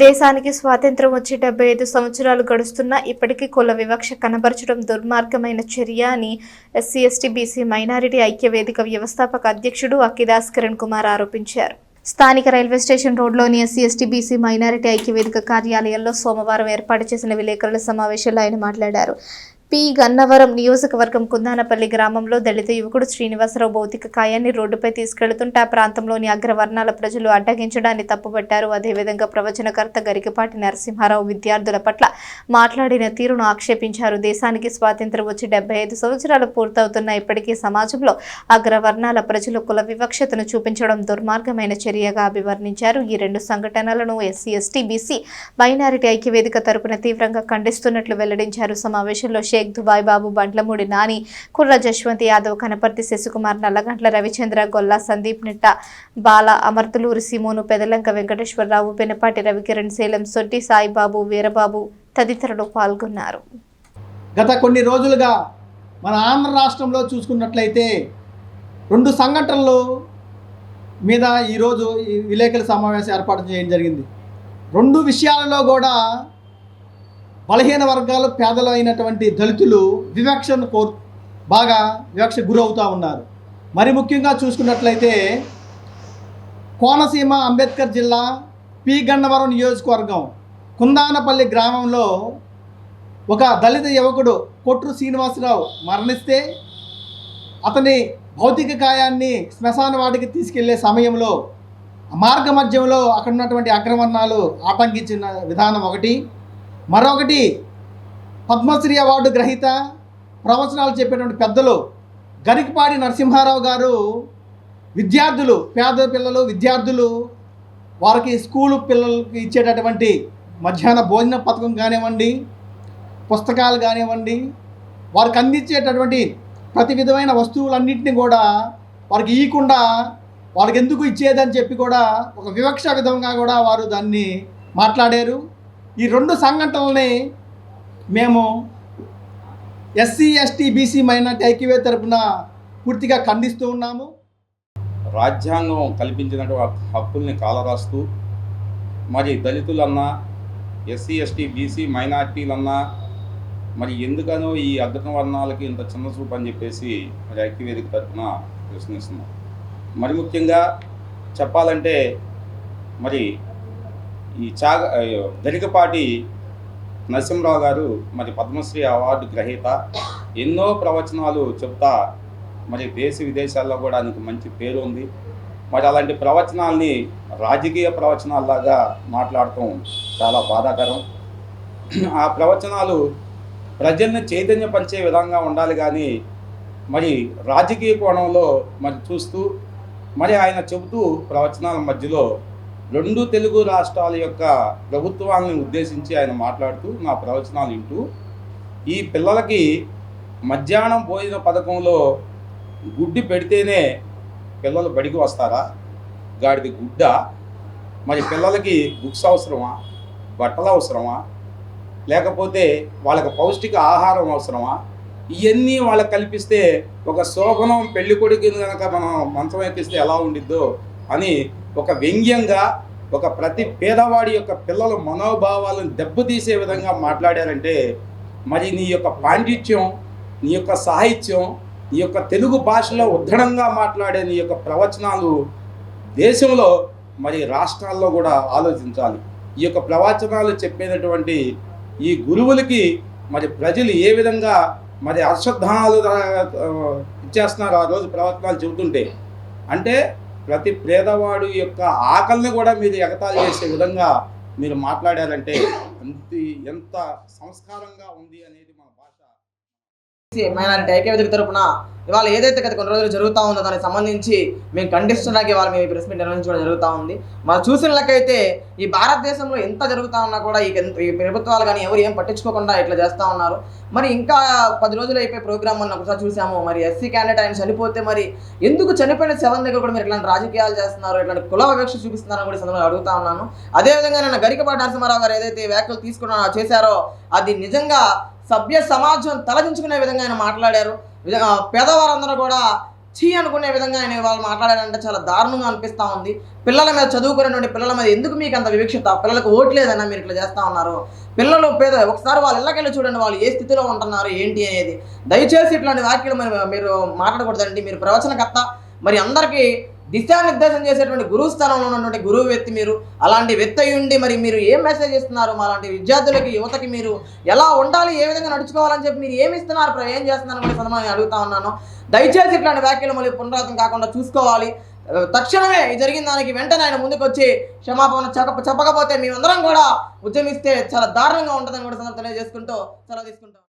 దేశానికి స్వాతంత్ర్యం వచ్చి 75 సంవత్సరాలు గడుస్తున్నా ఇప్పటికీ కుల వివక్ష కనబరచడం దుర్మార్గమైన చర్య అని ఎస్సీ ఎస్టీ బీసీ మైనారిటీ ఐక్య వేదిక వ్యవస్థాపక అధ్యక్షుడు అక్కిదాస్ కిరణ్ కుమార్ ఆరోపించారు. స్థానిక రైల్వే స్టేషన్ రోడ్లోని ఎస్సీ ఎస్టీ బీసీ మైనారిటీ ఐక్య వేదిక కార్యాలయంలో సోమవారం ఏర్పాటు చేసిన విలేకరుల సమావేశంలో ఆయన మాట్లాడారు. పి. గన్నవరం నియోజకవర్గం కుందానపల్లి గ్రామంలో దళిత యువకుడు శ్రీనివాసరావు భౌతిక కాయాన్ని రోడ్డుపై తీసుకెళ్తుంటే ఆ ప్రాంతంలోని అగ్రవర్ణాల ప్రజలు అడ్డగించడాన్ని తప్పుపట్టారు. అదేవిధంగా ప్రవచనకర్త గరికపాటి నరసింహారావు విద్యార్థుల పట్ల మాట్లాడిన తీరును ఆక్షేపించారు. దేశానికి స్వాతంత్ర్యం వచ్చి 75 సంవత్సరాలు పూర్తవుతున్న ఇప్పటికీ సమాజంలో అగ్రవర్ణాల ప్రజలు కుల వివక్షతను చూపించడం దుర్మార్గమైన చర్యగా అభివర్ణించారు. ఈ రెండు సంఘటనలను ఎస్సీ ఎస్టీ బీసీ మైనారిటీ ఐక్య వేదిక తరపున తీవ్రంగా ఖండిస్తున్నట్లు వెల్లడించారు. సమావేశంలో షేక్ దుబాయ్ బాబు, బండ్లమూడి నాని, కుర్ర జశ్వంత్ యాదవ్, కనపర్తి శశికుమార్, నల్లగంట్ల రవిచంద్ర, గొల్లా సందీప్, నిట్ట బాల, అమర్తులూరి సిమోను, పెదలంక వెంకటేశ్వరరావు, పెనపాటి రవికిరణ్, సేలం సొడ్డి సాయిబాబు, వీరబాబు తదితరులు పాల్గొన్నారు. గత కొన్ని రోజులుగా మన ఆంధ్ర రాష్ట్రంలో చూసుకున్నట్లయితే రెండు సంఘటనలు మీద ఈరోజు ఈ విలేకరుల సమావేశం ఏర్పాటు చేయడం జరిగింది. రెండు విషయాలలో కూడా బలహీన వర్గాలు, పేదలు అయినటువంటి దళితులు బాగా వివక్ష గురవుతూ ఉన్నారు. మరి ముఖ్యంగా చూసుకున్నట్లయితే కోనసీమ అంబేద్కర్ జిల్లా పి. గన్నవరం నియోజకవర్గం కుందానపల్లి గ్రామంలో ఒక దళిత యువకుడు కొట్రు శ్రీనివాసరావు మరణిస్తే అతని భౌతిక కాయాన్ని శ్మశాన వాటికి తీసుకెళ్లే సమయంలో మార్గ మధ్యంలో అక్కడ ఉన్నటువంటి అగ్రవర్ణాలు ఆటంకించిన విధానం ఒకటి. మరొకటి, పద్మశ్రీ అవార్డు గ్రహీత, ప్రవచనాలు చెప్పేటువంటి పెద్దలు గరికపాటి నరసింహారావు గారు విద్యార్థులు, పేద పిల్లలు విద్యార్థులు వారికి స్కూలు పిల్లలకి ఇచ్చేటటువంటి మధ్యాహ్న భోజన పథకం కానివ్వండి, పుస్తకాలు కానివ్వండి, వారికి అందించేటటువంటి ప్రతి విధమైన వస్తువులన్నింటినీ కూడా వారికి ఇవ్వకుండా వారికి ఎందుకు ఇచ్చేదని చెప్పి కూడా ఒక వివక్ష విధంగా కూడా వారు దాన్ని మాట్లాడారు. ఈ రెండు సంఘటనలని మేము ఎస్సీ ఎస్టీ బీసీ మైనారిటీ ఐక్యవేదిక తరపున పూర్తిగా ఖండిస్తూ ఉన్నాము. రాజ్యాంగం కల్పించినటువంటి హక్కుల్ని కాలరాస్తూ మరి దళితులన్నా, ఎస్సీ ఎస్టీ బీసీ మైనారిటీలన్నా మరి ఎందుకనో ఈ అగ్రవర్ణాలకి ఇంత చిన్న చూపు అని చెప్పేసి మరి ఐక్యవేదిక తరపున ప్రశ్నిస్తున్నాం. మరి ముఖ్యంగా చెప్పాలంటే మరి ఈ గరికపాటి నరసింహరావు గారు మరి పద్మశ్రీ అవార్డు గ్రహీత, ఎన్నో ప్రవచనాలు చెప్తా మరి దేశ విదేశాల్లో కూడా ఆయనకు మంచి పేరు ఉంది. మరి అలాంటి ప్రవచనాల్ని రాజకీయ ప్రవచనాల్లాగా మాట్లాడటం చాలా బాధాకరం. ఆ ప్రవచనాలు ప్రజల్ని చైతన్యపరిచే విధంగా ఉండాలి కానీ మరి రాజకీయ కోణంలో మరి చూస్తూ మరి ఆయన చెబుతూ ప్రవచనాల మధ్యలో రెండు తెలుగు రాష్ట్రాల యొక్క ప్రభుత్వాలను ఉద్దేశించి ఆయన మాట్లాడుతూ నా ప్రవచనాలు వింటూ ఈ పిల్లలకి మధ్యాహ్నం భోజన పథకంలో గుడ్డి పెడితేనే పిల్లలు బడికి వస్తారా? గాడిది గుడ్డ? మరి పిల్లలకి బుక్స్ అవసరమా, బట్టలు అవసరమా, లేకపోతే వాళ్ళకి పౌష్టిక ఆహారం అవసరమా? ఇవన్నీ వాళ్ళకి కల్పిస్తే ఒక శోభనం పెళ్లి కొడుకుని కనుక మనం మంచం ఎక్కిస్తే ఎలా ఉండిద్దో అని ఒక వ్యంగ్యంగా ఒక ప్రతి పేదవాడి యొక్క పిల్లల మనోభావాలను దెబ్బతీసే విధంగా మాట్లాడారంటే మరి నీ యొక్క పాండిత్యం, నీ యొక్క సాహిత్యం, నీ యొక్క తెలుగు భాషలో ఉద్ధరణంగా మాట్లాడే నీ యొక్క ప్రవచనాలు దేశంలో మరి రాష్ట్రాల్లో కూడా ఆలోచించాలి. ఈ యొక్క ప్రవచనాలు చెప్పేటటువంటి ఈ గురువులకి మరి ప్రజలు ఏ విధంగా మరి అశ్రద్ధాలు ఇచ్చేస్తున్నారు ఆ రోజు ప్రవచనాలు చెబుతుంటే. అంటే ప్రతి పేదవాడు యొక్క ఆకలిని కూడా మీరు ఎగతాళి చేసే విధంగా మీరు మాట్లాడారంటే ఎంత సంస్కారంగా ఉంది అనేది మన భాష. మైనారిటీ ఐక్యవేదిక తరపున ఇవాళ ఏదైతే గత కొన్ని రోజులు జరుగుతూ ఉందో దానికి సంబంధించి మేము ఖండిస్తున్నాకి ఇవాళ మేము ప్రెస్ మీట్ నిర్వహించడం జరుగుతూ ఉంది. మనం చూసిన లెక్కైతే ఈ భారతదేశంలో ఎంత జరుగుతూ ఉన్నా కూడా ఈ ప్రభుత్వాలు కానీ ఎవరు ఏం పట్టించుకోకుండా ఇట్లా చేస్తూ ఉన్నారు. మరి ఇంకా 10 రోజులు అయిపోయి ప్రోగ్రామ్ మొన్న ఒకసారి చూసాము. మరి ఎస్సీ క్యాండిడేట్ ఆయన చనిపోతే మరి ఎందుకు చనిపోయిన శవం దగ్గర కూడా మీరు ఇట్లాంటి రాజకీయాలు చేస్తున్నారు, ఇట్లాంటి కుల వివక్ష చూపిస్తున్నారని కూడా సందర్భంగా అడుగుతా ఉన్నాను. అదేవిధంగా నేను గరికపాటి నరసింహారావు గారు ఏదైతే వ్యాఖ్యలు చేశారో అది నిజంగా సభ్య సమాజం తలదించుకునే విధంగా ఆయన మాట్లాడారు. పేదవారందరూ కూడా చీ అనుకునే విధంగా ఆయన వాళ్ళు మాట్లాడారంటే చాలా దారుణంగా అనిపిస్తూ ఉంది. పిల్లల మీద చదువుకునేటువంటి పిల్లల మీద ఎందుకు మీకు అంత వివక్షత? పిల్లలకు ఓట్లేదన్నా మీరు ఇట్లా చేస్తూ ఉన్నారు. పిల్లలు పేద ఒకసారి వాళ్ళ ఇళ్ళకెళ్ళి చూడండి, వాళ్ళు ఏ స్థితిలో ఉంటున్నారు ఏంటి అనేది. దయచేసి ఇట్లాంటి వ్యాఖ్యలు మీరు మాట్లాడకూడదండి. మీరు ప్రవచనకర్త, మరి అందరికీ దిశానిర్దేశం చేసేటువంటి గురువు స్థానంలో ఉన్నటువంటి గురువు వ్యక్తి మీరు. అలాంటి వ్యక్తి అయి ఉండి మరి మీరు ఏం మెసేజ్ ఇస్తున్నారు? మాలాంటి విద్యార్థులకి, యువతకి మీరు ఎలా ఉండాలి, ఏ విధంగా నడుచుకోవాలని చెప్పి మీరు ఏమి ఇస్తున్నారు, ఏం చేస్తున్నారు కూడా సందర్భంగా అడుగుతా ఉన్నాను. దయచేసి ఇట్లాంటి వ్యాఖ్యలు మళ్ళీ పునరావృతం కాకుండా చూసుకోవాలి. తక్షణమే ఈ జరిగిన దానికి వెంటనే ఆయన ముందుకు వచ్చి క్షమాపణ చెప్పకపోతే మేమందరం కూడా ఉద్యమిస్తే చాలా దారుణంగా ఉంటుందని కూడా సందర్భంగా తెలియజేసుకుంటూ సెలవు తీసుకుంటాం.